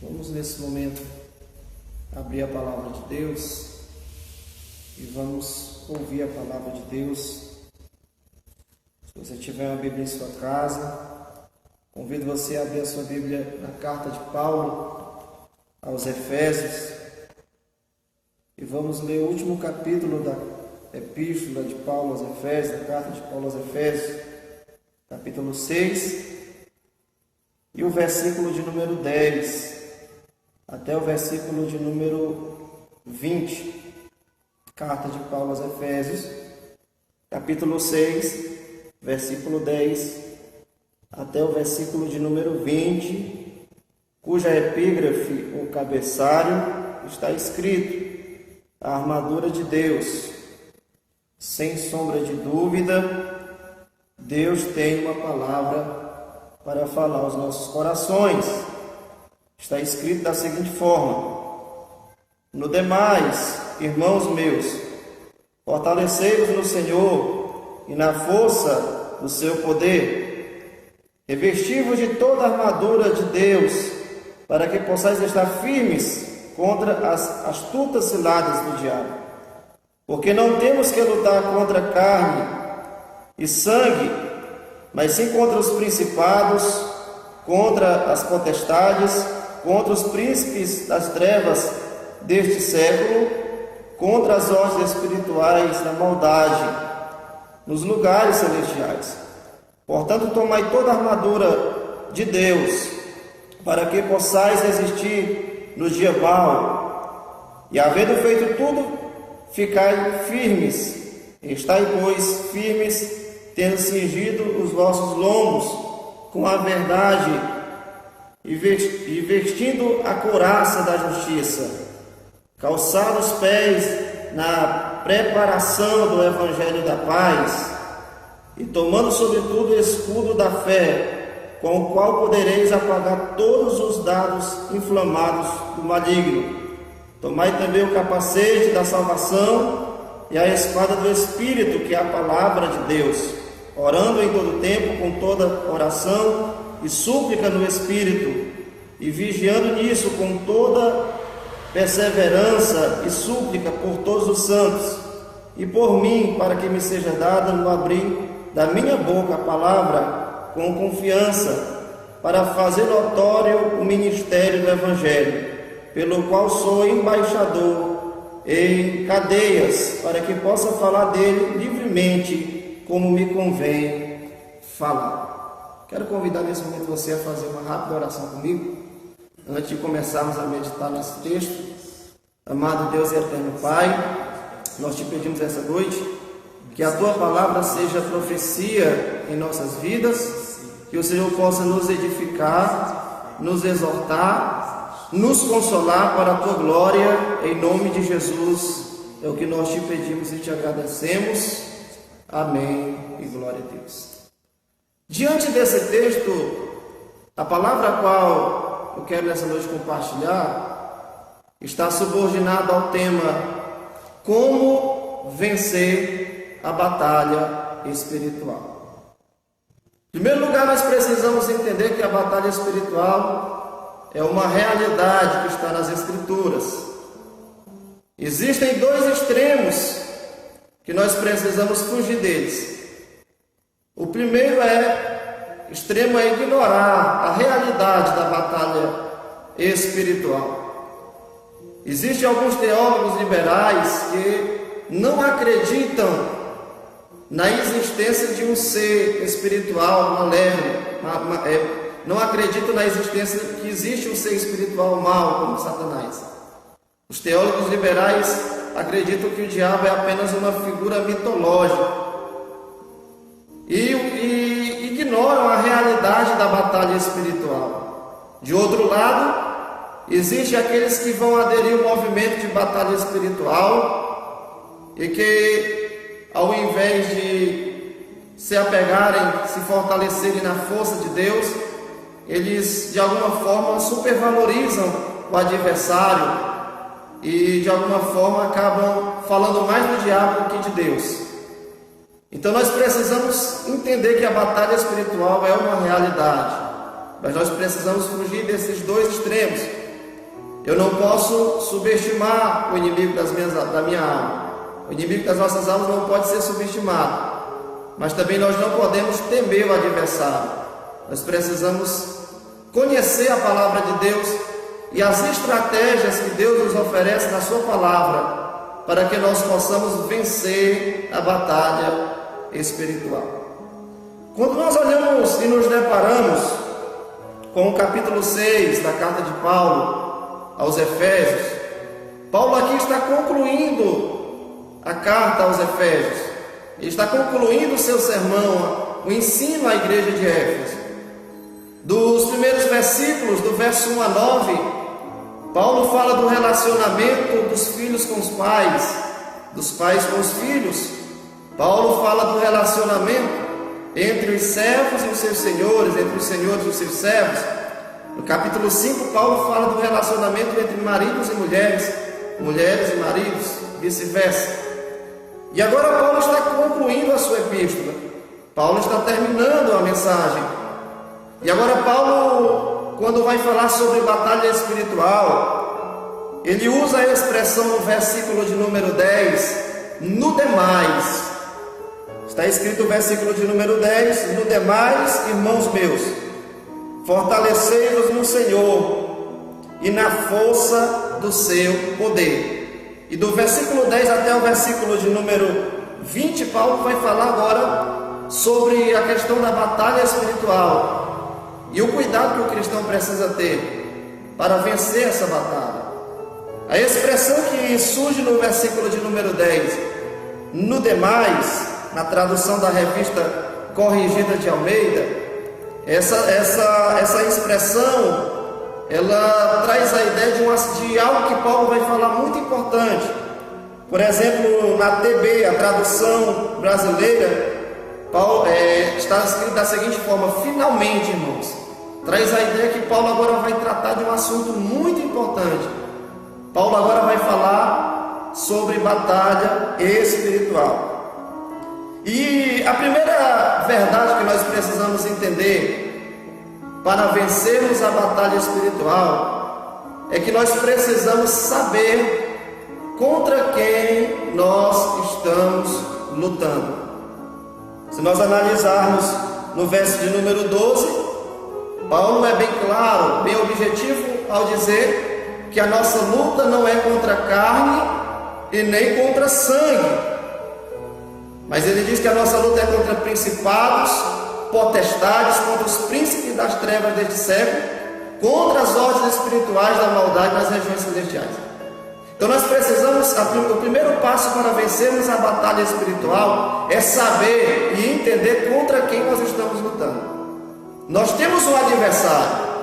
Vamos nesse momento abrir a palavra de Deus e vamos ouvir a palavra de Deus. Se você tiver uma Bíblia em sua casa, convido você a abrir a sua Bíblia na carta de Paulo aos Efésios e vamos ler o último capítulo da Epístola de Paulo aos Efésios, a carta de Paulo aos Efésios, capítulo 6 e o versículo de número 10 até o versículo de número 20. Carta de Paulo aos Efésios, capítulo 6, versículo 10 até o versículo de número 20, cuja epígrafe ou cabeçalho está escrito: a armadura de Deus. Sem sombra de dúvida, Deus tem uma palavra para falar aos nossos corações. Está escrito da seguinte forma: no demais, irmãos meus, fortalecei-vos no Senhor e na força do seu poder. Revesti-vos de toda a armadura de Deus, para que possais estar firmes contra as astutas ciladas do diabo. Porque não temos que lutar contra carne e sangue, mas sim contra os principados, contra as potestades, contra os príncipes das trevas deste século, contra as hostes espirituais da maldade nos lugares celestiais. Portanto, tomai toda a armadura de Deus, para que possais resistir no dia mau, e havendo feito tudo, ficai firmes. Estai, pois, firmes, tendo cingido os vossos lombos com a verdade e vestindo a couraça da justiça, calçado os pés na preparação do evangelho da paz, e tomando sobretudo o escudo da fé, com o qual podereis apagar todos os dardos inflamados do maligno. Tomai também o capacete da salvação e a espada do Espírito, que é a palavra de Deus, orando em todo tempo com toda oração e súplica no Espírito, e vigiando nisso com toda perseverança e súplica por todos os santos, e por mim, para que me seja dada no abrir da minha boca a palavra com confiança, para fazer notório o ministério do Evangelho, pelo qual sou embaixador em cadeias, para que possa falar dele livremente, como me convém falar. Quero convidar nesse momento você a fazer uma rápida oração comigo, antes de começarmos a meditar nesse texto. Amado Deus e eterno Pai, nós te pedimos essa noite que a tua palavra seja profecia em nossas vidas, que o Senhor possa nos edificar, nos exortar, nos consolar para a tua glória, em nome de Jesus. É o que nós te pedimos e te agradecemos. Amém e glória a Deus. Diante desse texto, a palavra a qual eu quero nessa noite compartilhar está subordinada ao tema: como vencer a batalha espiritual. Em primeiro lugar, nós precisamos entender que a batalha espiritual é uma realidade que está nas Escrituras. Existem dois extremos que nós precisamos fugir deles. O primeiro extremo é ignorar a realidade da batalha espiritual. Existem alguns teólogos liberais que não acreditam na existência de um ser espiritual malévolo, não acreditam na existência que existe um ser espiritual mau como Satanás. Os teólogos liberais acreditam que o diabo é apenas uma figura mitológica e ignoram a realidade da batalha espiritual. De outro lado, existem aqueles que vão aderir ao movimento de batalha espiritual e que, ao invés de se apegarem, se fortalecerem na força de Deus, eles de alguma forma supervalorizam o adversário e de alguma forma acabam falando mais do diabo do que de Deus. Então nós precisamos entender que a batalha espiritual é uma realidade, mas nós precisamos fugir desses dois extremos. Eu não posso subestimar o inimigo da minha alma. O inimigo das nossas almas não pode ser subestimado. Mas também nós não podemos temer o adversário. Nós precisamos conhecer a palavra de Deus e as estratégias que Deus nos oferece na sua palavra, para que nós possamos vencer a batalha espiritual. Quando nós olhamos e nos deparamos com o capítulo 6 da carta de Paulo aos Efésios, Paulo aqui está concluindo a carta aos Efésios. Ele está concluindo o seu sermão, o ensino à igreja de Éfeso. Dos primeiros versículos, do verso 1 a 9, Paulo fala do relacionamento dos filhos com os pais, dos pais com os filhos. Paulo fala do relacionamento entre os servos e os seus senhores, entre os senhores e os seus servos. No capítulo 5, Paulo fala do relacionamento entre maridos e mulheres, mulheres e maridos, vice-versa. E agora Paulo está concluindo a sua epístola. Paulo está terminando a mensagem. E agora Paulo, quando vai falar sobre batalha espiritual, ele usa a expressão no versículo de número 10, no demais. Está escrito o versículo de número 10, no demais, irmãos meus, fortalecei-vos no Senhor e na força do seu poder. E do versículo 10 até o versículo de número 20, Paulo vai falar agora sobre a questão da batalha espiritual e o cuidado que o cristão precisa ter para vencer essa batalha. A expressão que surge no versículo de número 10, no demais, na tradução da Revista Corrigida de Almeida, essa expressão, ela traz a ideia de algo que Paulo vai falar muito importante. Por exemplo, na TB, a tradução brasileira, Paulo, está escrito da seguinte forma: finalmente, irmãos. Traz a ideia que Paulo agora vai tratar de um assunto muito importante. Paulo agora vai falar sobre batalha espiritual. E a primeira verdade que nós precisamos entender para vencermos a batalha espiritual é que nós precisamos saber contra quem nós estamos lutando. Se nós analisarmos no verso de número 12, Paulo é bem claro, bem objetivo ao dizer que a nossa luta não é contra carne e nem contra sangue, mas ele diz que a nossa luta é contra principados, potestades, contra os príncipes das trevas deste século, contra as ordens espirituais da maldade nas regiões celestiais. Então nós precisamos, o primeiro passo para vencermos a batalha espiritual é saber e entender contra quem nós estamos lutando. Nós temos um adversário.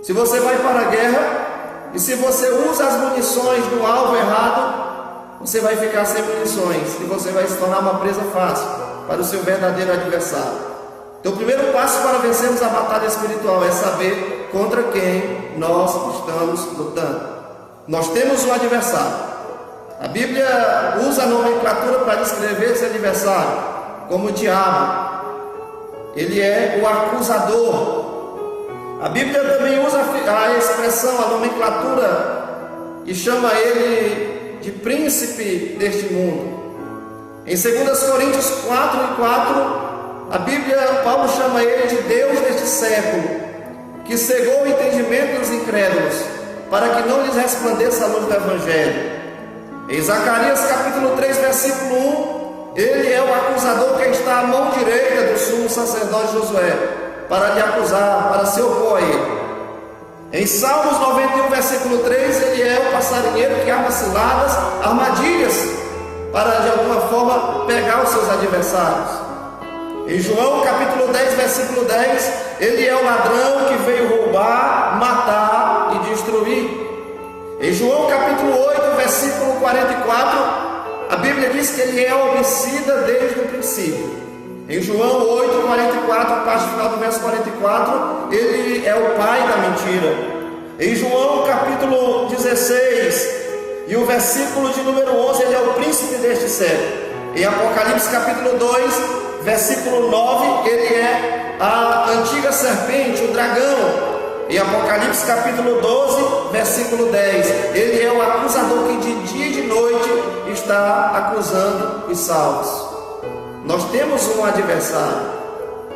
Se você vai para a guerra e se você usa as munições no alvo errado, você vai ficar sem munições e você vai se tornar uma presa fácil para o seu verdadeiro adversário. Então o primeiro passo para vencermos a batalha espiritual é saber contra quem nós estamos lutando. Nós temos um adversário. A Bíblia usa a nomenclatura para descrever esse adversário como o diabo. Ele é o acusador. A Bíblia também usa a expressão, a nomenclatura, e chama ele de príncipe deste mundo. Em 2 Coríntios 4:4, a Bíblia, Paulo chama ele de Deus deste século, que cegou o entendimento dos incrédulos, para que não lhes resplandeça a luz do Evangelho. Em Zacarias capítulo 3, versículo 1, ele é o acusador que está à mão direita do sumo sacerdote Josué, para lhe acusar, para se opor a ele. Em Salmos 91, versículo 3, ele é o passarinheiro que arma ciladas, armadilhas, para de alguma forma pegar os seus adversários. Em João capítulo 10, versículo 10, ele é o ladrão que veio roubar, matar e destruir. Em João capítulo 8, versículo 44, a Bíblia diz que ele é homicida desde o princípio. Em João 8, 44, parte final do verso 44, ele é o pai da mentira. Em João capítulo 16 e o versículo de número 11, ele é o príncipe deste século. Em Apocalipse capítulo 2, versículo 9, ele é a antiga serpente, o dragão. em Apocalipse capítulo 12, versículo 10. Ele é o acusador que de dia e de noite está acusando os salvos. Nós temos um adversário.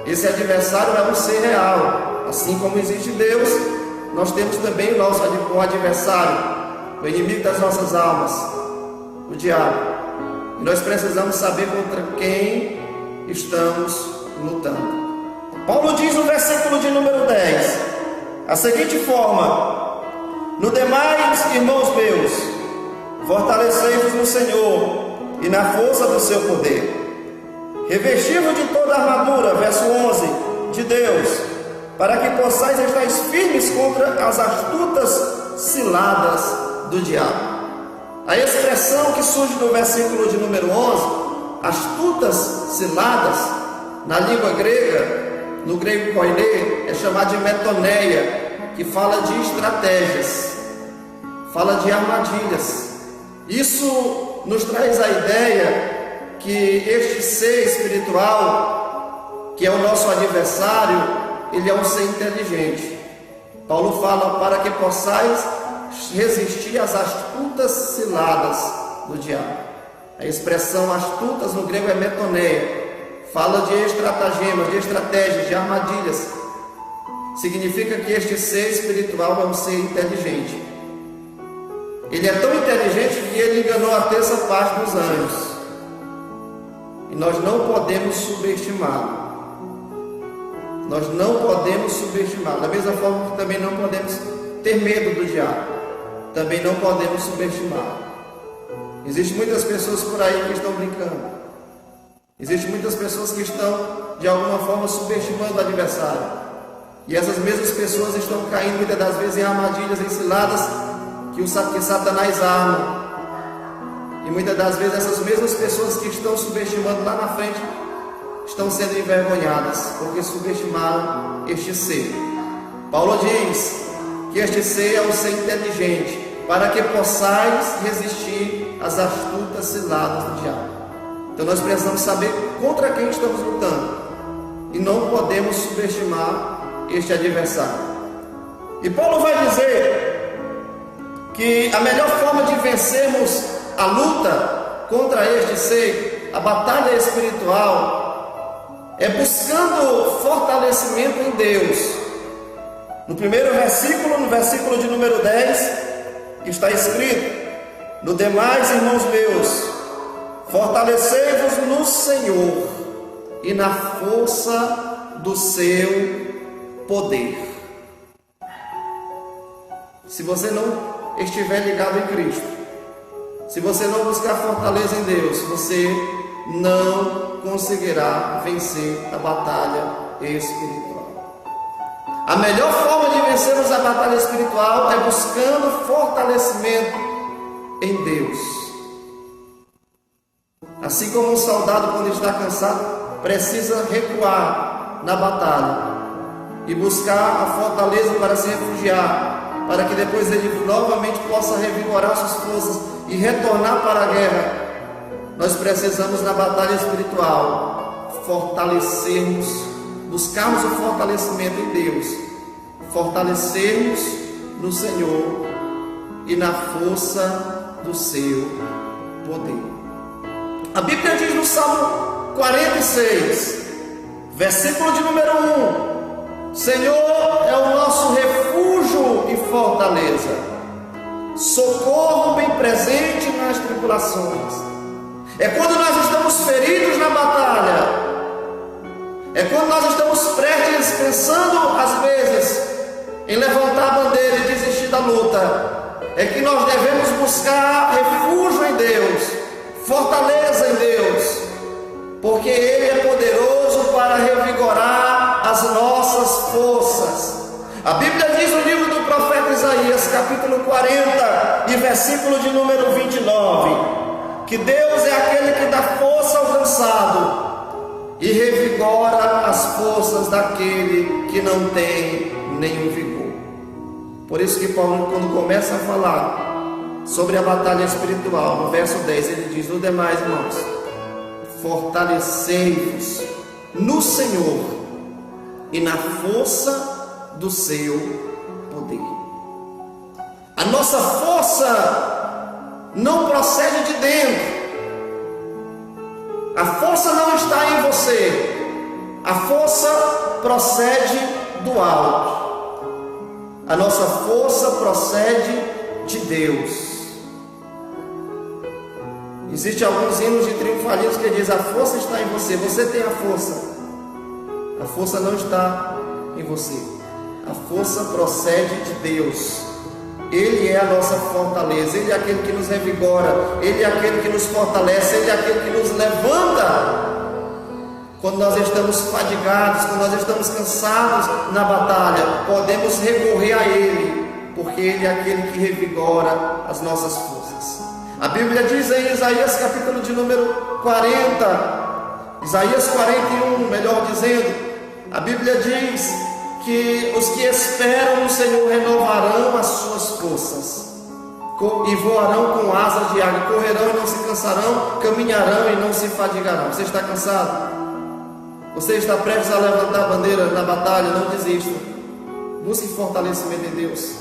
Esse adversário é um ser real. Assim como existe Deus, nós temos também o nosso adversário, o inimigo das nossas almas, o diabo. E nós precisamos saber contra quem estamos lutando. Paulo diz no versículo de número 10, a seguinte forma: no demais, irmãos meus, fortalecei-vos no Senhor e na força do seu poder. Revesti-vos de toda a armadura, verso 11, de Deus, para que possais estar firmes contra as astutas ciladas do diabo. A expressão que surge no versículo de número 11, astutas ciladas, na língua grega, no grego koiné, é chamada de metoneia, que fala de estratégias, fala de armadilhas. Isso nos traz a ideia que este ser espiritual, que é o nosso adversário, ele é um ser inteligente. Paulo fala para que possais resistir às astutas ciladas do diabo. A expressão astutas no grego é metoneia, fala de estratagemas, de estratégias, de armadilhas. Significa que este ser espiritual é um ser inteligente. Ele é tão inteligente que ele enganou a terça parte dos anjos. E nós não podemos subestimá-lo. Nós não podemos subestimá-lo. Da mesma forma que também não podemos ter medo do diabo. Também não podemos subestimá-lo. Existem muitas pessoas por aí que estão brincando. Existem muitas pessoas que estão, de alguma forma, subestimando o adversário. E essas mesmas pessoas estão caindo muitas das vezes em armadilhas, em ciladas que Satanás arma. E muitas das vezes essas mesmas pessoas que estão subestimando lá na frente estão sendo envergonhadas, porque subestimaram este ser. Paulo diz que este ser é um ser inteligente, para que possais resistir às astutas ciladas do diabo. Então nós precisamos saber contra quem estamos lutando, e não podemos subestimar este adversário. E Paulo vai dizer que a melhor forma de vencermos a luta contra este ser, a batalha espiritual, é buscando fortalecimento em Deus. No primeiro versículo, no versículo de número 10, está escrito: no demais, irmãos meus, fortalecei-vos no Senhor e na força do seu poder. Se você não estiver ligado em Cristo, se você não buscar fortaleza em Deus, você não conseguirá vencer a batalha espiritual. A melhor forma de vencermos a batalha espiritual é buscando fortalecimento em Deus. Assim como um soldado, quando está cansado, precisa recuar na batalha e buscar a fortaleza para se refugiar, para que depois ele novamente possa revigorar suas forças e retornar para a guerra. Nós precisamos, na batalha espiritual, fortalecermos, buscarmos o fortalecimento em Deus, fortalecermos no Senhor e na força do seu poder. A Bíblia diz no Salmo 46, versículo de número 1: Senhor é o nosso refúgio e fortaleza, socorro bem presente nas tribulações. É quando nós estamos feridos na batalha, é quando nós estamos prestes, pensando às vezes em levantar a bandeira e desistir da luta, é que nós devemos buscar refúgio em Deus, fortaleza em Deus, porque Ele é poderoso para revigorar as nossas forças. A Bíblia diz no livro do profeta Isaías, capítulo 40 e versículo de número 29, que Deus é aquele que dá força ao cansado e revigora as forças daquele que não tem nenhum vigor. Por isso que Paulo, quando começa a falar sobre a batalha espiritual, no verso 10, ele diz: no demais, irmãos, fortalecei-vos no Senhor e na força do seu poder. A nossa força não procede de dentro. A força não está em você. A força procede do alto. A nossa força procede de Deus. Existem alguns hinos de triunfalismo que diz: a força está em você. Você tem a força. A força não está em você. A força procede de Deus. Ele é a nossa fortaleza. Ele é aquele que nos revigora. Ele é aquele que nos fortalece. Ele é aquele que nos levanta quando nós estamos fadigados, quando nós estamos cansados na batalha. Podemos recorrer a Ele, porque Ele é aquele que revigora as nossas forças. A Bíblia diz em Isaías capítulo de número 40, Isaías 41, melhor dizendo, a Bíblia diz que os que esperam no Senhor renovarão as suas forças e voarão com asas de águia, correrão e não se cansarão, caminharão e não se fadigarão. Você está cansado? Você está prestes a levantar a bandeira na batalha? Não desista. Busque fortalecimento em Deus,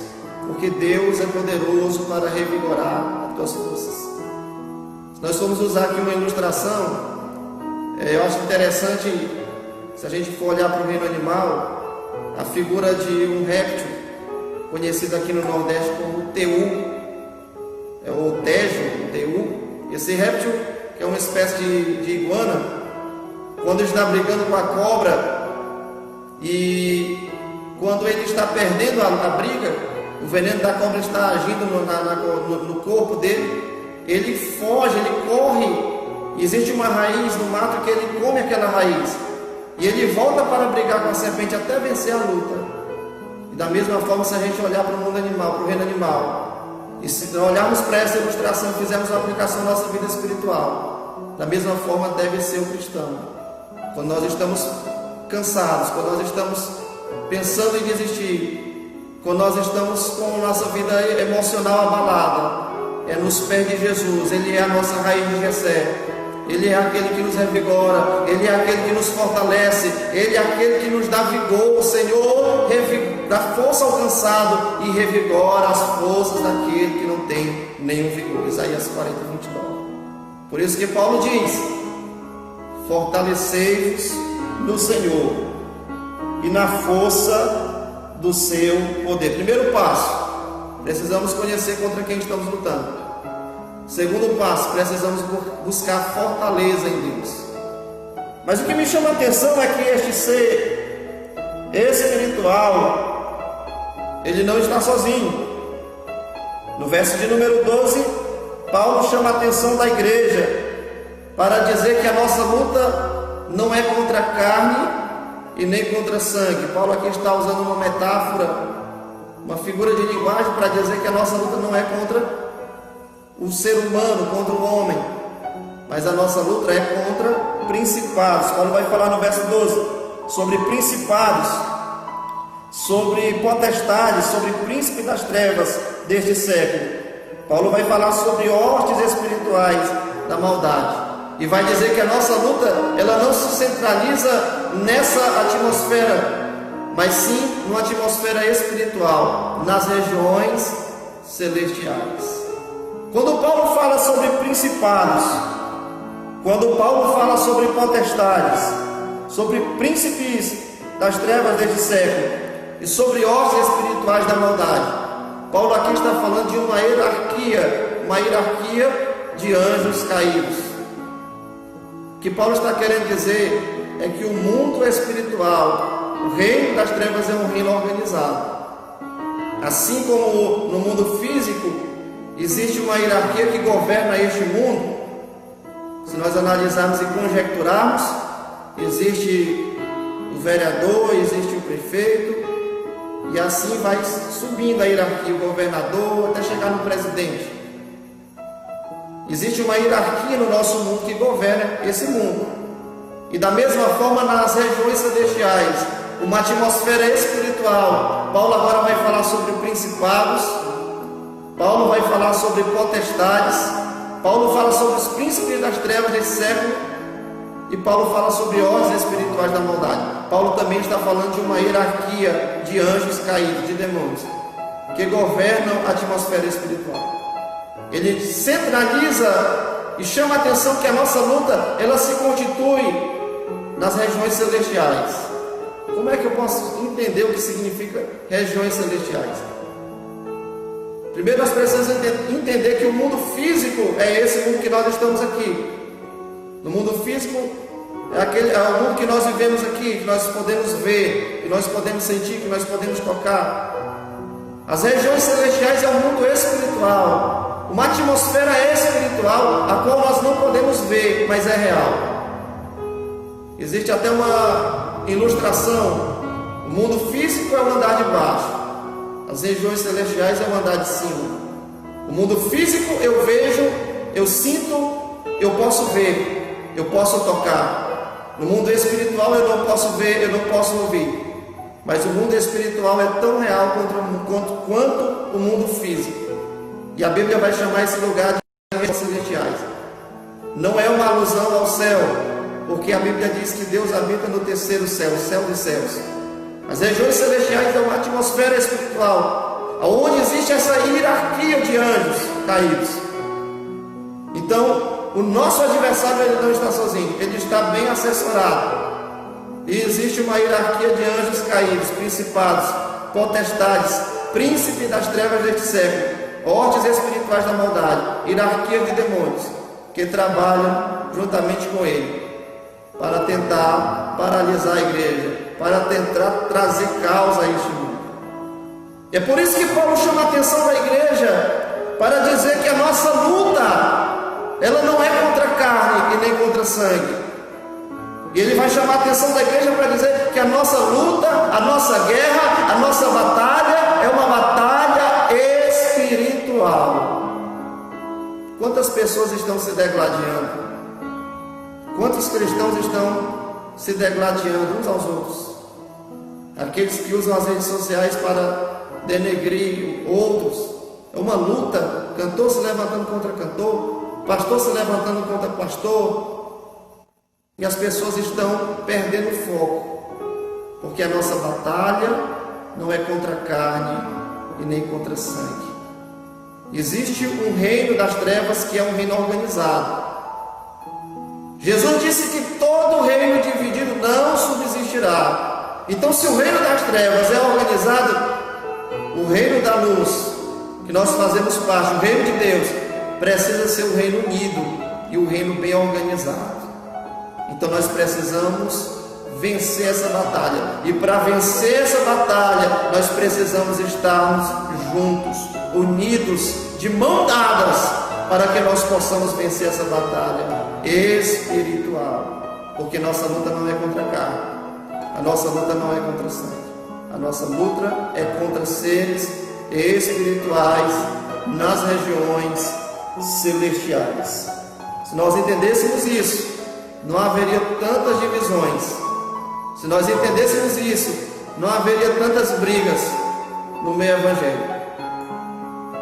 porque Deus é poderoso para revigorar as tuas forças. Se nós formos usar aqui uma ilustração, eu acho interessante, se a gente for olhar para o reino animal, a figura de um réptil, conhecido aqui no Nordeste como teú, ou tejo, teú. Esse réptil, que é uma espécie de iguana, quando ele está brigando com a cobra, e quando ele está perdendo a briga, o veneno da cobra está agindo no corpo dele, ele foge, ele corre. Existe uma raiz no mato que ele come aquela raiz, e ele volta para brigar com a serpente até vencer a luta. E da mesma forma, se a gente olhar para o mundo animal, para o reino animal, e se olharmos para essa ilustração e fizermos uma aplicação na nossa vida espiritual, da mesma forma deve ser o cristão. Quando nós estamos cansados, quando nós estamos pensando em desistir, quando nós estamos com a nossa vida emocional abalada, é nos pés de Jesus. Ele é a nossa raiz de Jessé. Ele é aquele que nos revigora, Ele é aquele que nos fortalece, Ele é aquele que nos dá vigor. O Senhor dá força ao cansado e revigora as forças daquele que não tem nenhum vigor. Isaías 40, 29. Por isso que Paulo diz: fortalecei-vos no Senhor e na força do seu poder. Primeiro passo, precisamos conhecer contra quem estamos lutando. Segundo passo, precisamos buscar fortaleza em Deus. Mas o que me chama a atenção é que este ser espiritual, ele não está sozinho. No verso de número 12, Paulo chama a atenção da igreja para dizer que a nossa luta não é contra a carne e nem contra sangue. Paulo aqui está usando uma metáfora, uma figura de linguagem para dizer que a nossa luta não é contra o ser humano, contra o homem, mas a nossa luta é contra principados. Paulo vai falar no verso 12 sobre principados, sobre potestades, sobre príncipe das trevas deste século. Paulo vai falar sobre hostes espirituais da maldade e vai dizer que a nossa luta, ela não se centraliza nessa atmosfera, mas sim numa atmosfera espiritual, nas regiões celestiais. Quando Paulo fala sobre principados, quando Paulo fala sobre potestades, sobre príncipes das trevas deste século e sobre hostes espirituais da maldade, Paulo aqui está falando de uma hierarquia de anjos caídos. O que Paulo está querendo dizer é que o mundo espiritual, o reino das trevas, é um reino organizado. Assim como no mundo físico existe uma hierarquia que governa este mundo, se nós analisarmos e conjecturarmos, existe o vereador, existe o prefeito, e assim vai subindo a hierarquia, o governador, até chegar no presidente. Existe uma hierarquia no nosso mundo que governa esse mundo. E da mesma forma nas regiões celestiais, uma atmosfera espiritual. Paulo agora vai falar sobre principados, Paulo vai falar sobre potestades, Paulo fala sobre os príncipes das trevas desse século, e Paulo fala sobre hostes espirituais da maldade. Paulo também está falando de uma hierarquia de anjos caídos, de demônios. que governam a atmosfera espiritual. Ele centraliza e chama a atenção que a nossa luta, ela se constitui nas regiões celestiais. Como é que eu posso entender o que significa regiões celestiais? Primeiro nós precisamos entender que o mundo físico é esse mundo que nós estamos aqui. No mundo físico é o mundo que nós vivemos aqui, que nós podemos ver, que nós podemos sentir, que nós podemos tocar. As regiões celestiais é um mundo espiritual, uma atmosfera espiritual, a qual nós não podemos ver, mas é real. Existe até uma ilustração: o mundo físico é o andar de baixo, as regiões celestiais é o andar de cima. O mundo físico eu vejo, eu sinto, eu posso ver, eu posso tocar. No mundo espiritual eu não posso ver, eu não posso ouvir. Mas o mundo espiritual é tão real quanto o mundo físico. E a Bíblia vai chamar esse lugar de regiões celestiais. Não é uma alusão ao céu, porque a Bíblia diz que Deus habita no terceiro céu, o céu dos céus. As regiões celestiais é uma atmosfera espiritual, onde existe essa hierarquia de anjos caídos. Então, o nosso adversário, ele não está sozinho, ele está bem assessorado. E existe uma hierarquia de anjos caídos, principados, potestades, príncipe das trevas deste século, hortes espirituais da maldade, hierarquia de demônios, que trabalham juntamente com ele, para tentar paralisar a igreja, para tentar trazer causa a este mundo. É por isso que Paulo chama a atenção da igreja, para dizer que a nossa luta, ela não é contra a carne e nem contra a sangue. E ele vai chamar a atenção da igreja para dizer que a nossa luta, a nossa guerra, a nossa batalha é uma batalha espiritual. Quantas pessoas estão se degladiando? Quantos cristãos estão se degladiando uns aos outros? Aqueles que usam as redes sociais para denegrir outros. É uma luta, cantor se levantando contra cantor, pastor se levantando contra pastor. E as pessoas estão perdendo o foco, porque a nossa batalha não é contra a carne e nem contra sangue. Existe um reino das trevas que é um reino organizado. Jesus disse que todo reino dividido não subsistirá. Então, se o reino das trevas é organizado, o reino da luz, que nós fazemos parte, o reino de Deus, precisa ser um reino unido e um reino bem organizado. Então nós precisamos vencer essa batalha. E para vencer essa batalha, nós precisamos estarmos juntos, unidos, de mãos dadas, para que nós possamos vencer essa batalha espiritual. Porque nossa luta não é contra a carne, a nossa luta não é contra a sangue. A nossa luta é contra seres espirituais nas regiões celestiais. Se nós entendêssemos isso, não haveria tantas divisões. Se nós entendêssemos isso, não haveria tantas brigas no meio evangélico.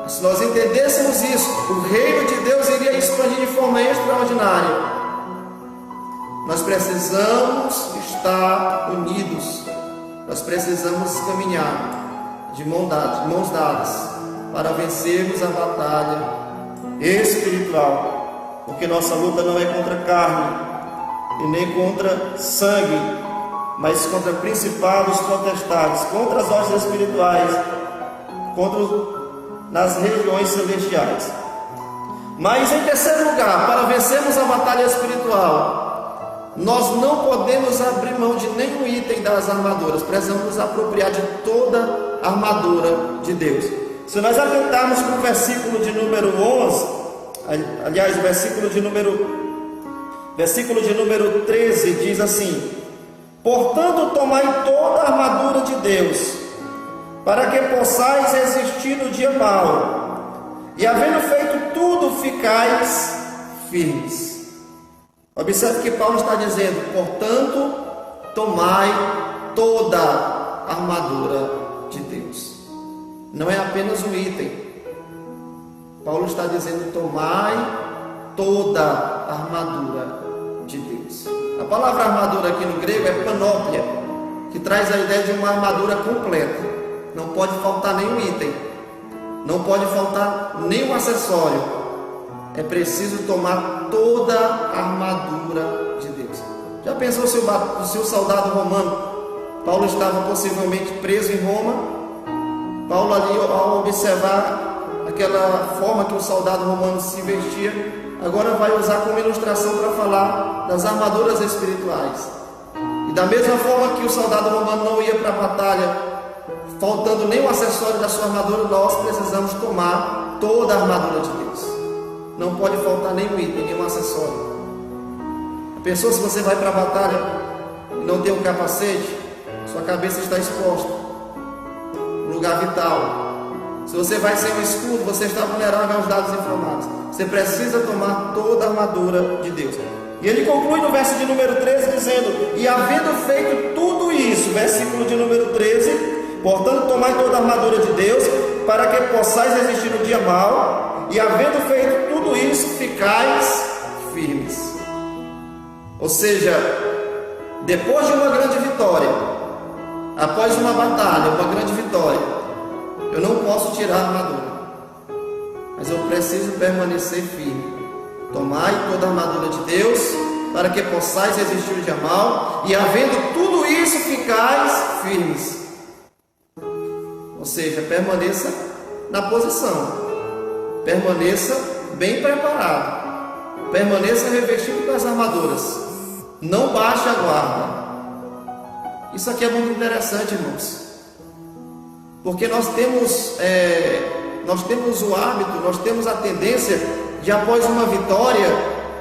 Se nós entendêssemos isso, o reino de Deus iria expandir de forma extraordinária. Nós precisamos estar unidos. Nós precisamos caminhar de mãos dadas para vencermos a batalha espiritual. Porque nossa luta não é contra a carne e nem contra sangue, mas contra principados, potestades, contra as hostes espirituais, nas regiões celestiais. Mas em terceiro lugar, para vencermos a batalha espiritual, nós não podemos abrir mão de nenhum item das armaduras. Precisamos nos apropriar de toda a armadura de Deus. Se nós atentarmos para o versículo de número 11, aliás, o versículo de número 13 diz assim: portanto, tomai toda a armadura de Deus, para que possais resistir no dia mau, e havendo feito tudo, ficais firmes. Observe que Paulo está dizendo: portanto, tomai toda a armadura de Deus. Não é apenas um item. Paulo está dizendo: tomai toda a armadura de Deus. A palavra armadura aqui no grego é panóplia, que traz a ideia de uma armadura completa. Não pode faltar nenhum item. Não pode faltar nenhum acessório. É preciso tomar toda a armadura de Deus. Já pensou o seu soldado romano? Paulo estava possivelmente preso em Roma. Paulo ali, ao observar aquela forma que o soldado romano se vestia, agora vai usar como ilustração para falar das armaduras espirituais. E da mesma forma que o soldado romano não ia para a batalha faltando nenhum acessório da sua armadura, nós precisamos tomar toda a armadura de Deus. Não pode faltar nenhum item, nenhum acessório. A pessoa, se você vai para a batalha e não tem um capacete, sua cabeça está exposta, um lugar vital. Se você vai sem um escudo, você está vulnerável aos dados inflamados. Você precisa tomar toda a armadura de Deus. E ele conclui no verso de número 13 dizendo: e havendo feito tudo isso, versículo de número 13, portanto tomai toda a armadura de Deus, para que possais resistir no dia mau, e havendo feito tudo isso, ficais firmes. Ou seja, depois de uma grande vitória, após uma batalha, uma grande vitória, eu não posso tirar a armadura, mas eu preciso permanecer firme. Tomai toda a armadura de Deus, para que possais resistir o dia mau, e havendo tudo isso, ficais firmes. Ou seja, permaneça na posição, permaneça bem preparado, permaneça revestido com as armaduras, não baixe a guarda. Isso aqui é muito interessante, irmãos, porque nós temos o hábito, nós temos a tendência de, após uma vitória,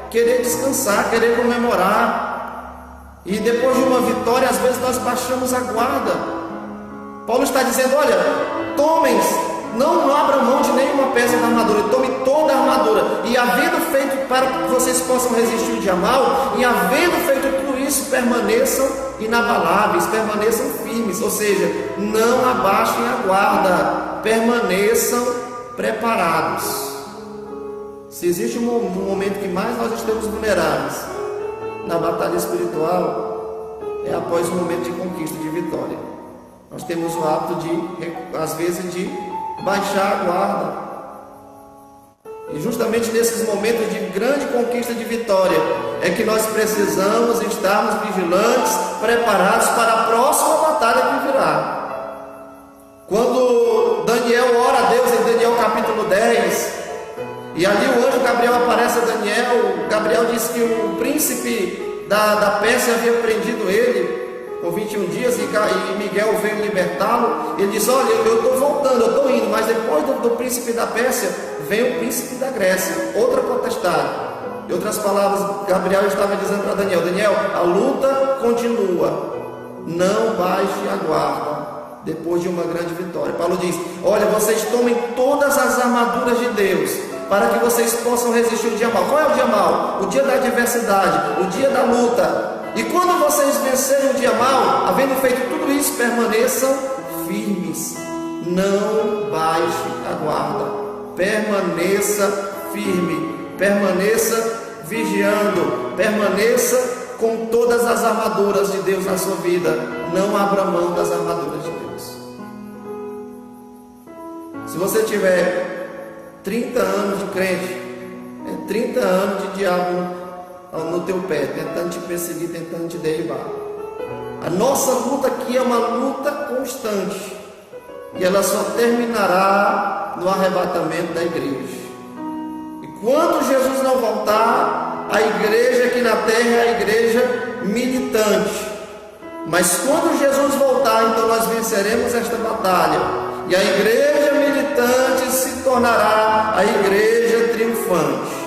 querer descansar, querer comemorar, e depois de uma vitória, às vezes nós baixamos a guarda. Paulo está dizendo: olha, tomem, não abram mão de nenhuma peça da armadura, tome toda a armadura, e havendo feito, para que vocês possam resistir o dia mau, e havendo feito tudo isso, permaneçam inabaláveis, permaneçam firmes, ou seja, não abaixem a guarda, permaneçam preparados. Se existe um momento que mais nós estamos vulneráveis na batalha espiritual, é após o momento de conquista, de vitória. Nós temos o hábito de, às vezes, de baixar a guarda. E justamente nesses momentos de grande conquista, de vitória, é que nós precisamos estarmos vigilantes, preparados para a próxima batalha que virá. Quando Daniel ora a Deus em Daniel capítulo 10, e ali o anjo Gabriel aparece a Daniel, Gabriel diz que o príncipe da Pérsia havia prendido ele por 21 dias, e Miguel veio libertá-lo. Ele diz: olha, eu estou voltando, eu estou indo, mas depois do príncipe da Pérsia vem o príncipe da Grécia, outra potestade. Em outras palavras, Gabriel estava dizendo para Daniel: Daniel, a luta continua, não baixe a guarda depois de uma grande vitória. Paulo diz: olha, vocês tomem todas as armaduras de Deus, para que vocês possam resistir o dia mau. Qual é o dia mau? O dia da adversidade, o dia da luta. E quando vocês vencerem o dia mau, havendo feito tudo isso, permaneçam firmes, não baixe a guarda, permaneça firme, permaneça vigiando, permaneça com todas as armaduras de Deus na sua vida, não abra mão das armaduras de Deus. Se você tiver 30 anos de crente, 30 anos de diabo no teu pé, tentando te perseguir, tentando te derribar. A nossa luta aqui é uma luta constante, e ela só terminará no arrebatamento da igreja. E quando Jesus não voltar, a igreja aqui na terra é a igreja militante. Mas quando Jesus voltar, então nós venceremos esta batalha, e a igreja militante se tornará a igreja triunfante.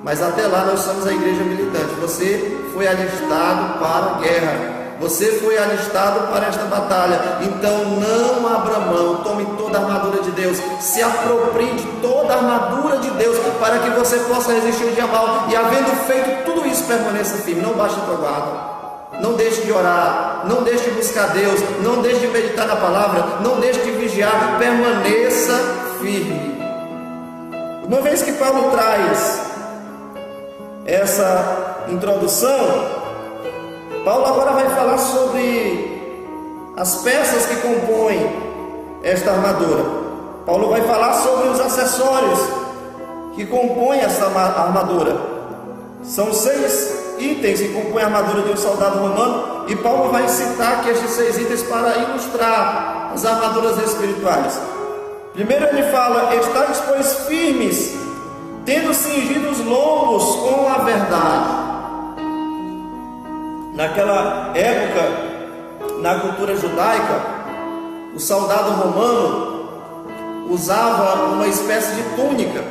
Mas até lá nós somos a igreja militante. Você foi alistado para a guerra, você foi alistado para esta batalha. Então não abra mão, tome toda a armadura de Deus, se aproprie de toda a armadura de Deus, para que você possa resistir o dia mau, e havendo feito tudo isso, permaneça firme, não baixe a tua guarda, não deixe de orar, não deixe de buscar Deus, não deixe de meditar na palavra, não deixe de vigiar, permaneça firme. Uma vez que Paulo traz essa introdução, Paulo agora vai falar sobre as peças que compõem esta armadura. Paulo vai falar sobre os acessórios que compõem essa armadura. São 6 itens que compõem a armadura de um soldado romano, e Paulo vai citar aqui estes 6 itens para ilustrar as armaduras espirituais. Primeiro ele fala: estáis, pois, firmes, tendo cingido os lombos com a verdade. Naquela época, na cultura judaica, o soldado romano usava uma espécie de túnica,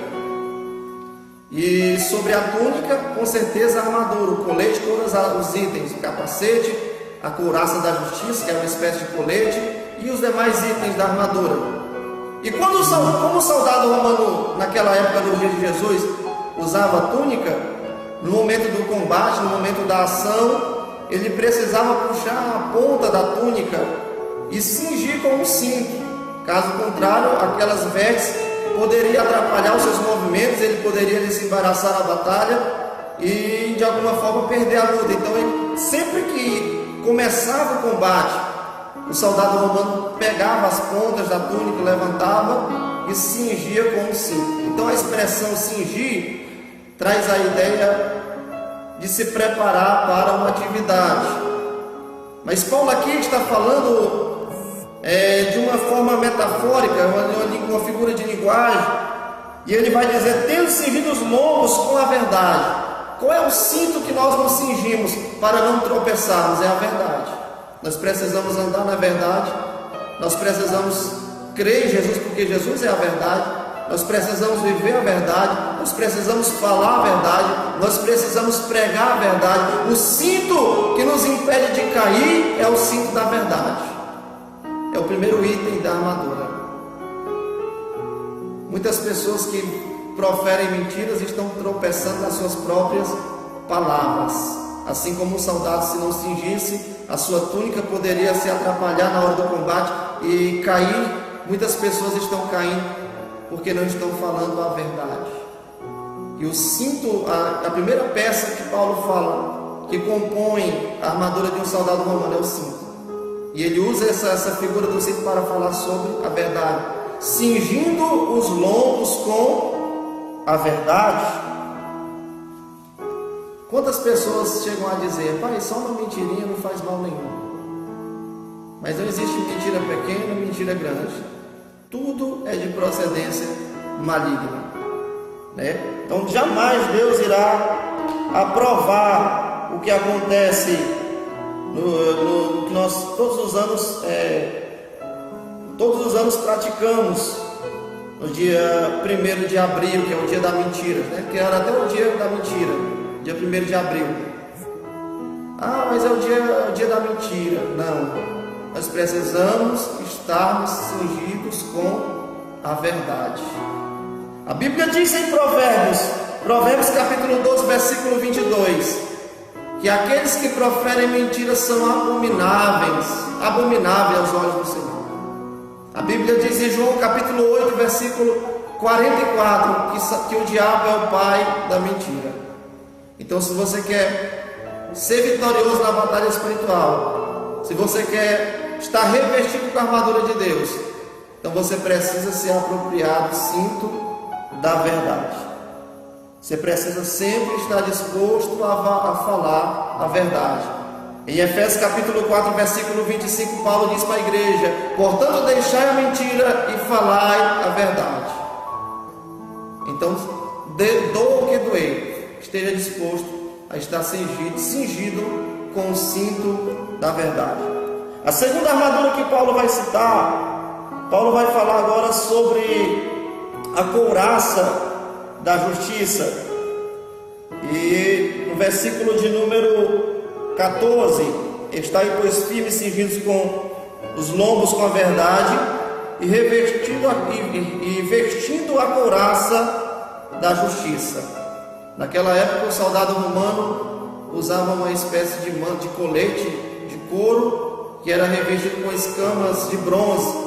e sobre a túnica, com certeza, a armadura, o colete, todos os itens, o capacete, a couraça da justiça, que é uma espécie de colete, e os demais itens da armadura. E como o soldado romano, naquela época do dia de Jesus, usava a túnica, no momento do combate, no momento da ação, ele precisava puxar a ponta da túnica e cingir com um cinto. Caso contrário, aquelas vestes poderiam atrapalhar os seus movimentos, ele poderia desembaraçar a batalha e de alguma forma perder a luta. Então, sempre que começava o combate, o soldado romano pegava as pontas da túnica, levantava e cingia com um cinto. Então, a expressão cingir traz a ideia de se preparar para uma atividade. Mas Paulo aqui está falando de uma forma metafórica, uma figura de linguagem, e ele vai dizer: tendo cingido os lombos com a verdade. Qual é o cinto que nós nos cingimos para não tropeçarmos? É a verdade. Nós precisamos andar na verdade, nós precisamos crer em Jesus, porque Jesus é a verdade, nós precisamos viver a verdade, nós precisamos falar a verdade, nós precisamos pregar a verdade. O cinto que nos impede de cair é o cinto da verdade. É o primeiro item da armadura. Muitas pessoas que proferem mentiras estão tropeçando nas suas próprias palavras. Assim como um soldado, se não cingisse, a sua túnica poderia se atrapalhar na hora do combate e cair. Muitas pessoas estão caindo porque não estão falando a verdade. E o cinto, a primeira peça que Paulo fala, que compõe a armadura de um soldado romano, é o cinto. E ele usa essa figura do cinto para falar sobre a verdade. Cingindo os lombos com a verdade. Quantas pessoas chegam a dizer: pai, só uma mentirinha não faz mal nenhum. Mas não existe mentira pequena, mentira grande. Tudo é de procedência maligna, né? Então jamais Deus irá aprovar o que acontece que nós todos os anos praticamos no dia 1º de abril, que é o dia da mentira, né? Que era até o dia da mentira, dia 1º de abril. Mas é o dia da mentira. Não. Nós precisamos estarmos cingidos com a verdade. A Bíblia diz em Provérbios capítulo 12, versículo 22, que aqueles que proferem mentiras são abomináveis aos olhos do Senhor. A Bíblia diz em João capítulo 8, versículo 44, que o diabo é o pai da mentira. Então, se você quer ser vitorioso na batalha espiritual, se você quer estar revestido com a armadura de Deus, então você precisa se apropriar do cinto da verdade. Você precisa sempre estar disposto a falar a verdade. Em Efésios capítulo 4, versículo 25, Paulo diz para a igreja: portanto, deixai a mentira e falai a verdade. Então, doa o que doer, esteja disposto a estar cingido com o cinto da verdade. A segunda armadura que Paulo vai citar, Paulo vai falar agora sobre a couraça da justiça. E no versículo de número 14: estai, pois, firmes, cingidos com os lombos com a verdade, e vestindo a couraça da justiça. Naquela época, o soldado romano usava uma espécie de manto, de colete de couro, que era revestido com escamas de bronze.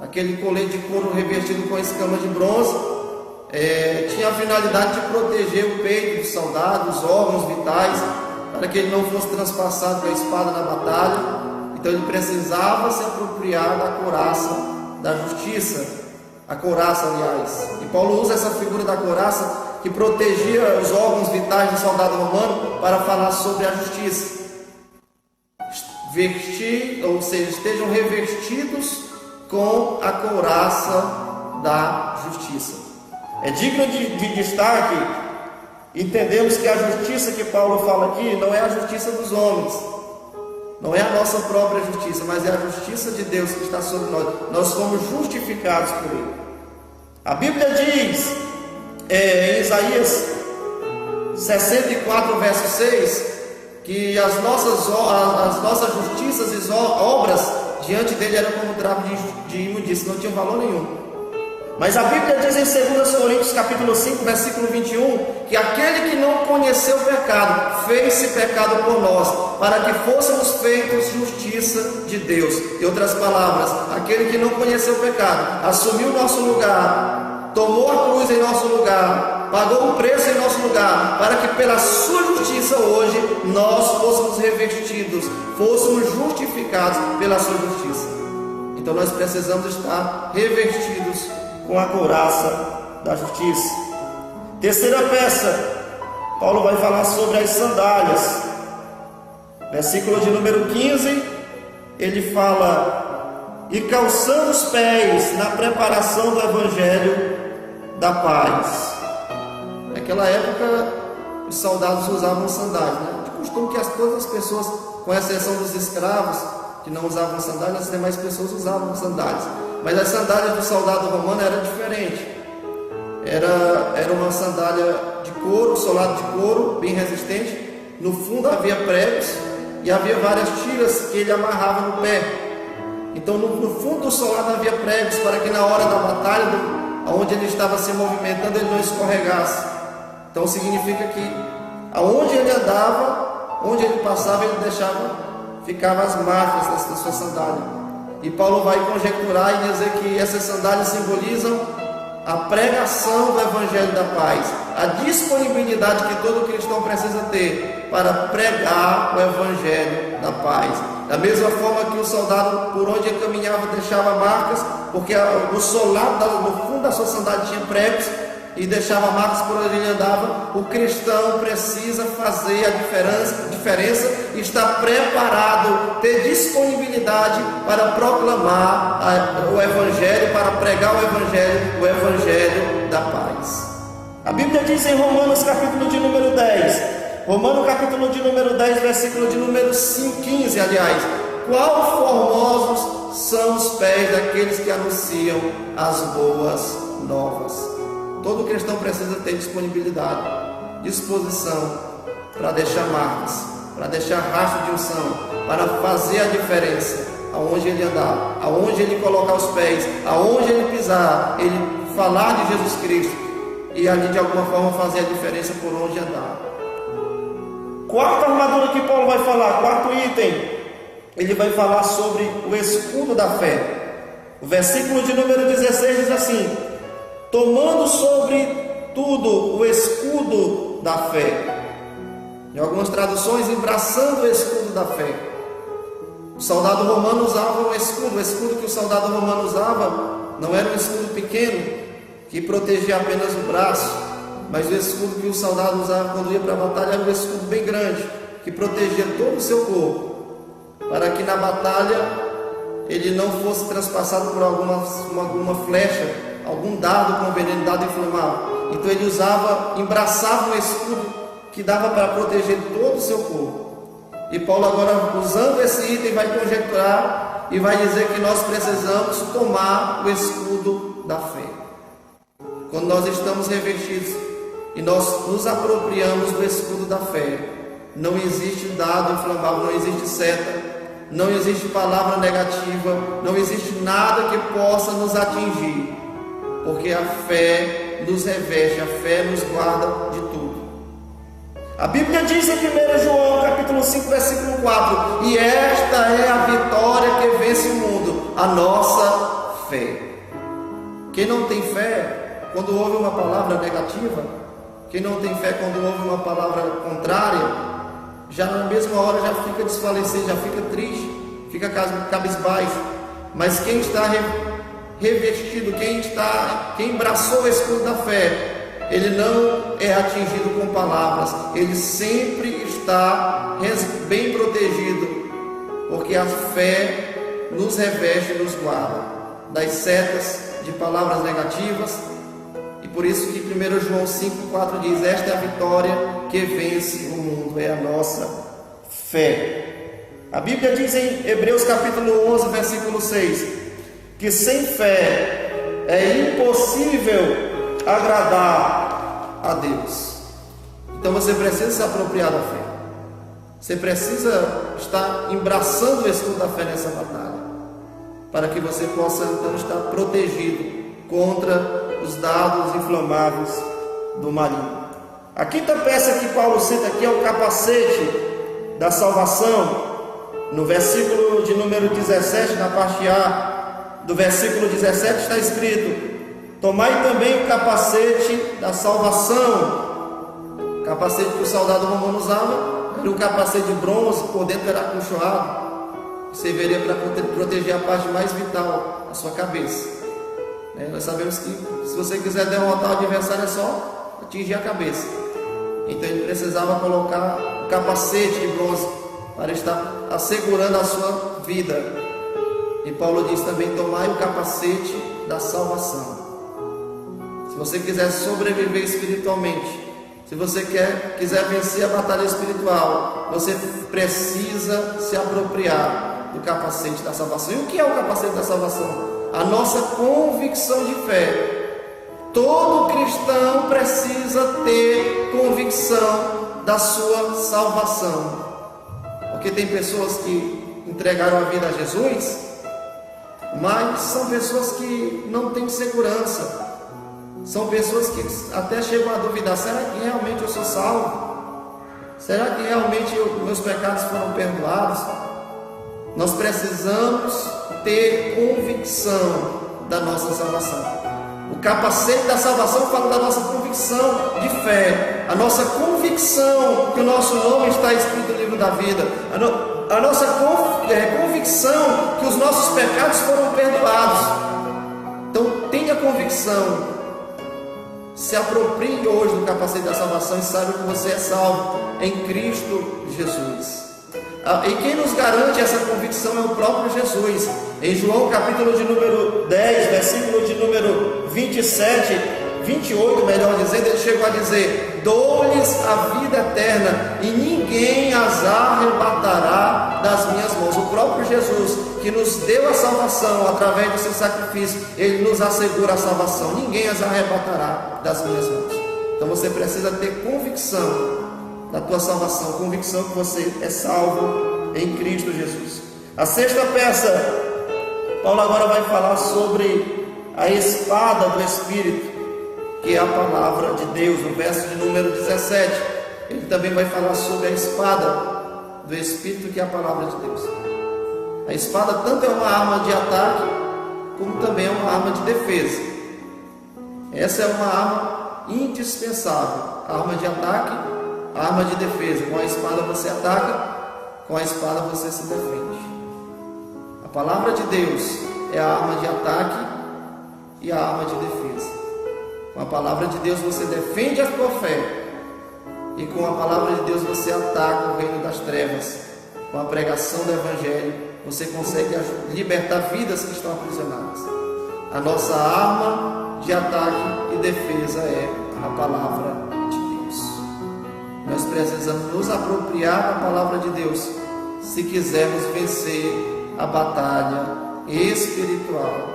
Aquele colete de couro revestido com escamas de bronze tinha a finalidade de proteger o peito do soldado, os órgãos vitais, para que ele não fosse transpassado com a espada na batalha. Então ele precisava se apropriar da couraça da justiça. a couraça, aliás. E Paulo usa essa figura da couraça que protegia os órgãos vitais do soldado romano para falar sobre a justiça. Vestir, ou seja, estejam revestidos com a couraça da justiça. É digno de destaque, entendemos que a justiça que Paulo fala aqui não é a justiça dos homens, não é a nossa própria justiça, mas é a justiça de Deus que está sobre nós. Nós fomos justificados por Ele. A Bíblia diz em Isaías 64, verso 6, que as nossas justiças e obras diante dele eram como trapo de imundícia, não tinham valor nenhum. Mas a Bíblia diz em 2 Coríntios capítulo 5, versículo 21, que aquele que não conheceu o pecado, fez-se pecado por nós, para que fôssemos feitos justiça de Deus. Em outras palavras, aquele que não conheceu o pecado, assumiu o nosso lugar, tomou a cruz em nosso lugar, pagou um preço em nosso lugar, para que pela sua justiça hoje nós fôssemos revestidos, fôssemos justificados pela sua justiça. Então nós precisamos estar revestidos com a couraça da justiça. Terceira peça, Paulo vai falar sobre as sandálias. Versículo de número 15, ele fala: e calçando os pés na preparação do evangelho da paz. Naquela época, os soldados usavam sandálias, né? De costume que todas as pessoas, com exceção dos escravos, que não usavam sandálias, as demais pessoas usavam sandálias. Mas as sandálias do soldado romano eram diferentes. Era uma sandália de couro, solado de couro, bem resistente. No fundo havia pregos e havia várias tiras que ele amarrava no pé. Então no fundo do solado havia pregos para que na hora da batalha, onde ele estava se movimentando, ele não escorregasse. Então significa que aonde ele andava, onde ele passava, ele ficava as marcas da sua sandália. E Paulo vai conjecturar e dizer que essas sandálias simbolizam a pregação do evangelho da paz, a disponibilidade que todo cristão precisa ter para pregar o evangelho da paz. Da mesma forma que o soldado, por onde ele caminhava, deixava marcas, porque no solado, no fundo da sua sandália tinha pregos, e deixava marcas por onde ele andava. O cristão precisa fazer a diferença e estar preparado, ter disponibilidade para proclamar o evangelho, para pregar o evangelho da paz. A Bíblia diz em Romanos capítulo de número 10, Romanos capítulo de número 10, versículo de número 15, aliás: quão formosos são os pés daqueles que anunciam as boas novas. Todo cristão precisa ter disponibilidade, disposição para deixar marcas, para deixar rastro de unção, para fazer a diferença aonde ele andar, aonde ele colocar os pés, aonde ele pisar, ele falar de Jesus Cristo e ali de alguma forma fazer a diferença por onde andar. Quarta armadura que Paulo vai falar, quarto item, ele vai falar sobre o escudo da fé. O versículo de número 16 diz assim: tomando sobre tudo o escudo da fé. Em algumas traduções, embraçando o escudo da fé. O soldado romano usava um escudo. O escudo que o soldado romano usava não era um escudo pequeno, que protegia apenas o braço, mas o escudo que o soldado usava quando ia para a batalha era um escudo bem grande, que protegia todo o seu corpo, para que na batalha ele não fosse transpassado por alguma flecha, algum dardo com veneno, dado inflamável. Então ele embraçava um escudo que dava para proteger todo o seu corpo. E Paulo agora, usando esse item, vai conjecturar e vai dizer que nós precisamos tomar o escudo da fé. Quando nós estamos revestidos e nós nos apropriamos do escudo da fé, não existe dado inflamável, não existe seta, não existe palavra negativa, não existe nada que possa nos atingir, porque a fé nos reveste, a fé nos guarda de tudo. A Bíblia diz em 1 João capítulo 5, versículo 4: e esta é a vitória que vence o mundo, a nossa fé. Quem não tem fé, quando ouve uma palavra negativa, quem não tem fé quando ouve uma palavra contrária, já na mesma hora já fica desfalecido, já fica triste, fica cabisbaixo. Mas quem está revestido, quem abraçou o escudo da fé, ele não é atingido com palavras, ele sempre está bem protegido, porque a fé nos reveste e nos guarda das setas de palavras negativas. E por isso que 1 João 5,4 diz: esta é a vitória que vence o mundo, é a nossa fé. A Bíblia diz em Hebreus capítulo 11, versículo 6, que sem fé é impossível agradar a Deus. Então você precisa se apropriar da fé. Você precisa estar embraçando o escudo da fé nessa batalha, para que você possa então estar protegido contra os dardos inflamáveis do maligno. A quinta peça que Paulo cita aqui é o capacete da salvação. No versículo de número 17, na parte A do versículo 17, está escrito: tomai também o capacete da salvação. O capacete que o soldado romano usava era um capacete de bronze, por dentro era acolchoado, que serviria para proteger a parte mais vital, a sua cabeça. Nós sabemos que se você quiser derrotar o adversário é só atingir a cabeça. Então ele precisava colocar o capacete de bronze para estar assegurando a sua vida. E Paulo diz também: tomai o capacete da salvação. Se você quiser sobreviver espiritualmente, se você quiser vencer a batalha espiritual, você precisa se apropriar do capacete da salvação. E o que é o capacete da salvação? A nossa convicção de fé. Todo cristão precisa ter convicção da sua salvação. Porque tem pessoas que entregaram a vida a Jesus, mas são pessoas que não têm segurança. São pessoas que até chegam a duvidar: será que realmente eu sou salvo? Será que realmente meus pecados foram perdoados? Nós precisamos ter convicção da nossa salvação. O capacete da salvação fala da nossa convicção de fé, a nossa convicção que o nosso nome está escrito no livro da vida, a nossa convicção que os nossos pecados foram perdoados. Então tenha convicção. Se aproprie hoje do capacete da salvação e saiba que você é salvo em Cristo Jesus. E quem nos garante essa convicção é o próprio Jesus. Em João capítulo de número 10, versículo de número 28, melhor dizendo, ele chegou a dizer: dou-lhes a vida eterna e ninguém as arrebatará das minhas mãos. O próprio Jesus, que nos deu a salvação através do seu sacrifício, ele nos assegura a salvação. Ninguém as arrebatará das minhas mãos. Então você precisa ter convicção da tua salvação, convicção que você é salvo em Cristo Jesus. A sexta peça, Paulo agora vai falar sobre a espada do Espírito, que é a palavra de Deus. No verso de número 17, ele também vai falar sobre a espada do Espírito, que é a palavra de Deus. A espada tanto é uma arma de ataque, como também é uma arma de defesa. Essa é uma arma indispensável, a arma de ataque, a arma de defesa. Com a espada você ataca, com a espada você se defende. A palavra de Deus é a arma de ataque e a arma de defesa. Com a palavra de Deus você defende a tua fé, e com a palavra de Deus você ataca o reino das trevas. Com a pregação do Evangelho você consegue libertar vidas que estão aprisionadas. A nossa arma de ataque e defesa é a palavra de Deus. Nós precisamos nos apropriar da palavra de Deus se quisermos vencer a batalha espiritual.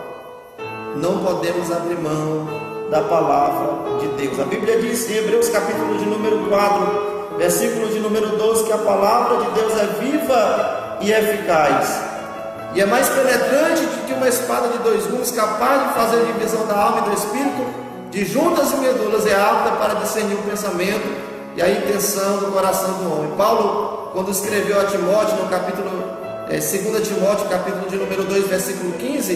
Não podemos abrir mão da palavra de Deus. A Bíblia diz em Hebreus capítulo de número 4, versículo de número 12, que a palavra de Deus é viva e eficaz, e é mais penetrante do que uma espada de dois gumes, capaz de fazer divisão da alma e do espírito, de juntas e medulas, é apta para discernir o pensamento e a intenção do coração do homem. Paulo, quando escreveu a Timóteo, no capítulo 2 Timóteo, capítulo de número 2, versículo 15,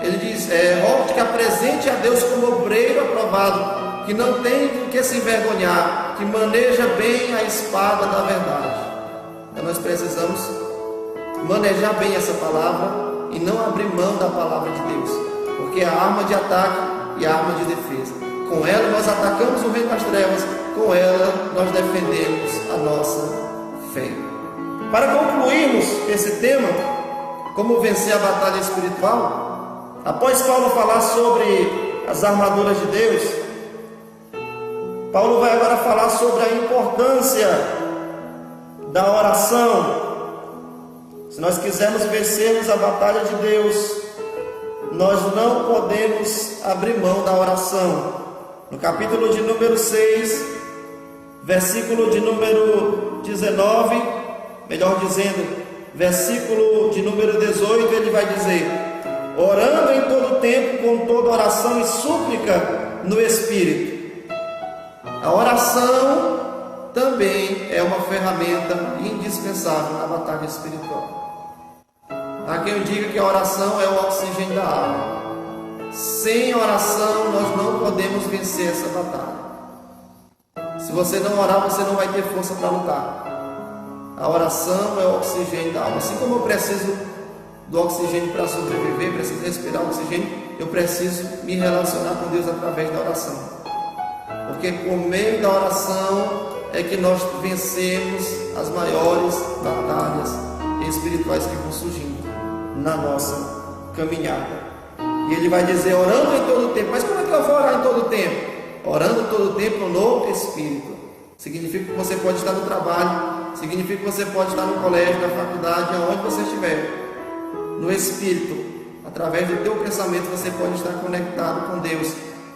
ele diz: rogo-te que apresente a Deus como obreiro aprovado, que não tem do que se envergonhar, que maneja bem a espada da verdade. Então nós precisamos manejar bem essa palavra e não abrir mão da palavra de Deus, porque é a arma de ataque e a arma de defesa. Com ela nós atacamos o reino das trevas, com ela nós defendemos a nossa fé. Para concluirmos esse tema, como vencer a batalha espiritual, após Paulo falar sobre as armaduras de Deus, Paulo vai agora falar sobre a importância da oração. Se nós quisermos vencermos a batalha de Deus, nós não podemos abrir mão da oração. No capítulo de número 6, versículo de número 19, melhor dizendo, versículo de número 18, ele vai dizer: orando em todo tempo, com toda oração e súplica no Espírito. A oração também é uma ferramenta indispensável na batalha espiritual. Há quem diga que a oração é o oxigênio da alma. Sem oração nós não podemos vencer essa batalha. Se você não orar, você não vai ter força para lutar. A oração é o oxigênio da alma. Assim como eu preciso do oxigênio para sobreviver, preciso respirar oxigênio, eu preciso me relacionar com Deus através da oração. Porque por meio da oração é que nós vencemos as maiores batalhas espirituais que vão surgindo na nossa caminhada. E ele vai dizer, orando em todo o tempo. Mas como é que eu vou orar em todo o tempo? Orando todo o tempo no Espírito. Significa que você pode estar no trabalho, significa que você pode estar no colégio, na faculdade, aonde você estiver. No Espírito, através do teu pensamento, você pode estar conectado com Deus.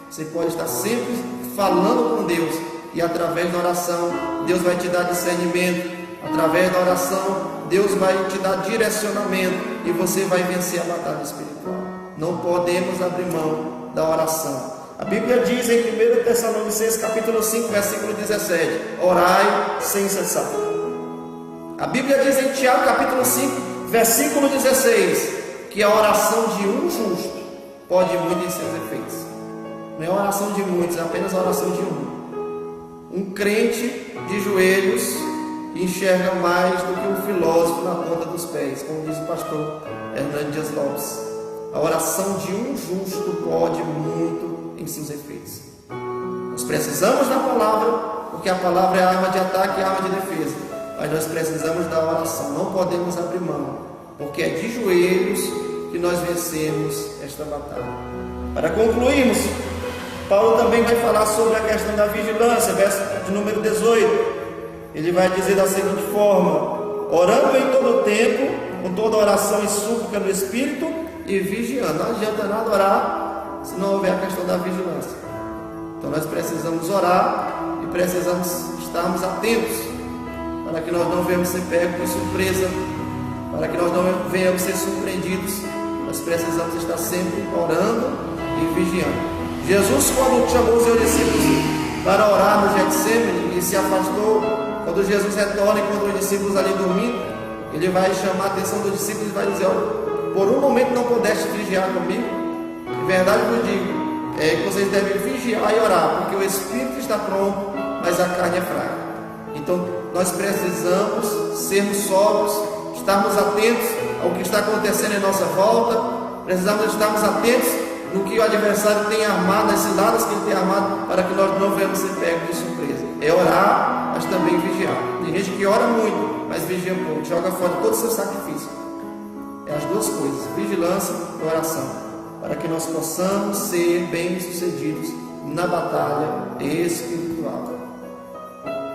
Você pode estar sempre falando com Deus. E através da oração, Deus vai te dar discernimento. Através da oração, Deus vai te dar direcionamento. E você vai vencer a batalha espiritual. Não podemos abrir mão da oração. A Bíblia diz em 1 Tessalonicenses capítulo 5, versículo 17: orai sem cessar. A Bíblia diz em Tiago capítulo 5, versículo 16, que a oração de um justo pode muito em seus efeitos. Não é a oração de muitos, é apenas a oração de um. Um crente de joelhos enxerga mais do que um filósofo na ponta dos pés, como diz o pastor Hernando Dias Lopes. A oração de um justo pode muito em seus efeitos. Nós precisamos da palavra, porque a palavra é a arma de ataque e a arma de defesa. Mas nós precisamos da oração, não podemos abrir mão, porque é de joelhos que nós vencemos esta batalha. Para concluirmos, Paulo também vai falar sobre a questão da vigilância, verso de número 18. Ele vai dizer da seguinte forma: orando em todo o tempo, com toda oração e súplica no Espírito, e vigiando. Não adianta nada orar se não houver a questão da vigilância. Então nós precisamos orar e precisamos estarmos atentos para que nós não venhamos ser pegos de surpresa, para que nós não venhamos ser surpreendidos. Nós precisamos estar sempre orando e vigiando. Jesus, quando chamou os seus discípulos para orar no Getsêmani e se afastou, quando Jesus retorna e encontra os discípulos ali dormindo, ele vai chamar a atenção dos discípulos e vai dizer: olha, por um momento não pudeste vigiar comigo. De verdade eu digo, que vocês devem vigiar e orar, porque o espírito está pronto, mas a carne é fraca. Então nós precisamos sermos sóbrios, estarmos atentos ao que está acontecendo em nossa volta, precisamos estarmos atentos no que o adversário tem armado, as ciladas que ele tem armado, para que nós não venhamos ser pegos de surpresa. É orar, mas também vigiar. Tem gente que ora muito, mas vigia pouco, joga fora todo o seu sacrifício. É as duas coisas, vigilância e oração, para que nós possamos ser bem-sucedidos na batalha espiritual.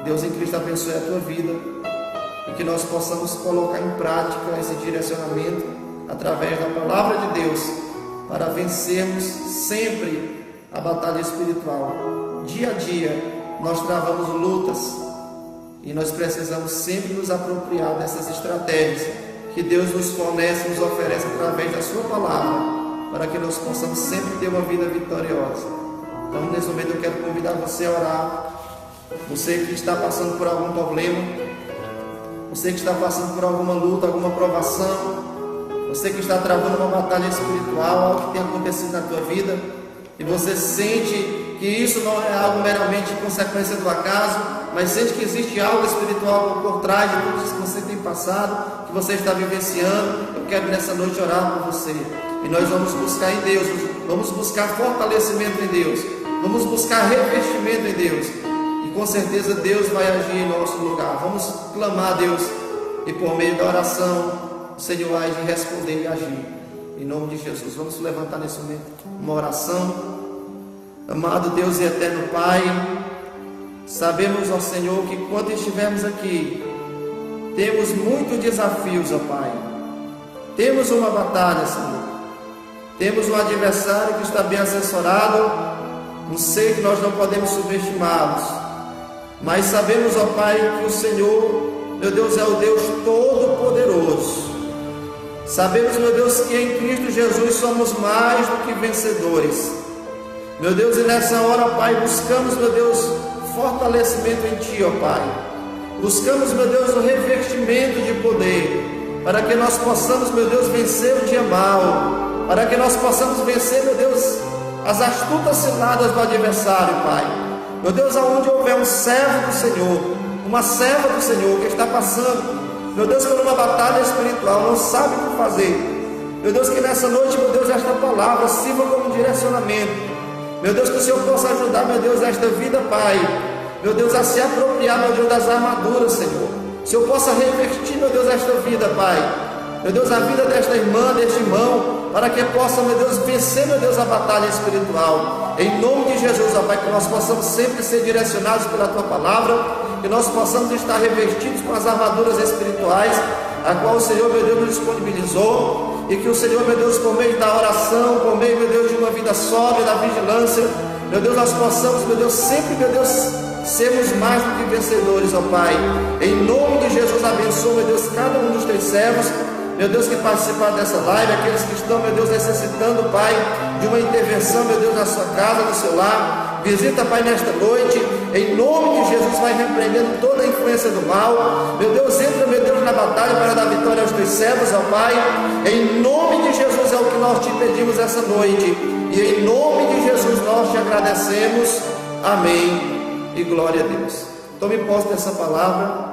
Deus em Cristo abençoe a tua vida e que nós possamos colocar em prática esse direcionamento através da palavra de Deus, para vencermos sempre a batalha espiritual. Dia a dia nós travamos lutas e nós precisamos sempre nos apropriar dessas estratégias que Deus nos fornece, nos oferece através da sua palavra, para que nós possamos sempre ter uma vida vitoriosa. Então nesse momento eu quero convidar você a orar. Você que está passando por algum problema, você que está passando por alguma luta, alguma provação, você que está travando uma batalha espiritual, algo que tem acontecido na tua vida, e você sente que isso não é algo meramente consequência do acaso, mas sente que existe algo espiritual por trás de tudo isso que você tem passado, que você está vivenciando. Eu quero nessa noite orar por você. E nós vamos buscar em Deus, vamos buscar fortalecimento em Deus, vamos buscar revestimento em Deus. E com certeza Deus vai agir em nosso lugar. Vamos clamar a Deus, e por meio da oração o Senhor há de responder e agir. Em nome de Jesus, vamos levantar nesse momento uma oração. Amado Deus e eterno Pai, sabemos, ó Senhor, que quando estivermos aqui, temos muitos desafios, ó Pai. Temos uma batalha, Senhor. Temos um adversário que está bem assessorado, um ser que nós não podemos subestimá-los. Mas sabemos, ó Pai, que o Senhor, meu Deus, é o Deus Todo-Poderoso. Sabemos, meu Deus, que em Cristo Jesus somos mais do que vencedores. Meu Deus, e nessa hora, Pai, buscamos, meu Deus, fortalecimento em Ti, ó Pai. Buscamos, meu Deus, o revestimento de poder, para que nós possamos, meu Deus, vencer o dia mau, para que nós possamos vencer, meu Deus, as astutas ciladas do adversário, Pai. Meu Deus, aonde houver um servo do Senhor, uma serva do Senhor que está passando, meu Deus, por uma batalha espiritual, não sabe o que fazer. Meu Deus, que nessa noite, meu Deus, esta palavra sirva como direcionamento. Meu Deus, que o Senhor possa ajudar, meu Deus, esta vida, Pai. Meu Deus, a se apropriar, meu Deus, das armaduras, Senhor. O Senhor possa revestir, meu Deus, esta vida, Pai. Meu Deus, a vida desta irmã, deste irmão, para que possa, meu Deus, vencer, meu Deus, a batalha espiritual. Em nome de Jesus, ó Pai, que nós possamos sempre ser direcionados pela Tua palavra, que nós possamos estar revestidos com as armaduras espirituais, a qual o Senhor, meu Deus, nos disponibilizou, e que o Senhor, meu Deus, por meio da oração, por meio, meu Deus, de uma vida sóbria, da vigilância, meu Deus, nós possamos, meu Deus, sempre, meu Deus, sermos mais do que vencedores, ó Pai. Em nome de Jesus, abençoa, meu Deus, cada um dos Teus servos, meu Deus, que participaram dessa live, aqueles que estão, meu Deus, necessitando, Pai, de uma intervenção, meu Deus, na sua casa, no seu lar. Visita, Pai, nesta noite, em nome de Jesus, vai repreendendo toda a influência do mal. Meu Deus, entra, meu Deus, na batalha para dar vitória aos Teus servos, ó Pai. Em nome de Jesus é o que nós te pedimos essa noite. E em nome de Jesus nós te agradecemos. Amém. E glória a Deus. Tome posse dessa palavra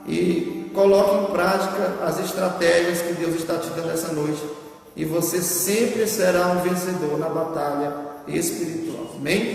e coloque em prática as estratégias que Deus está te dando essa noite. E você sempre será um vencedor na batalha espiritual. Amém?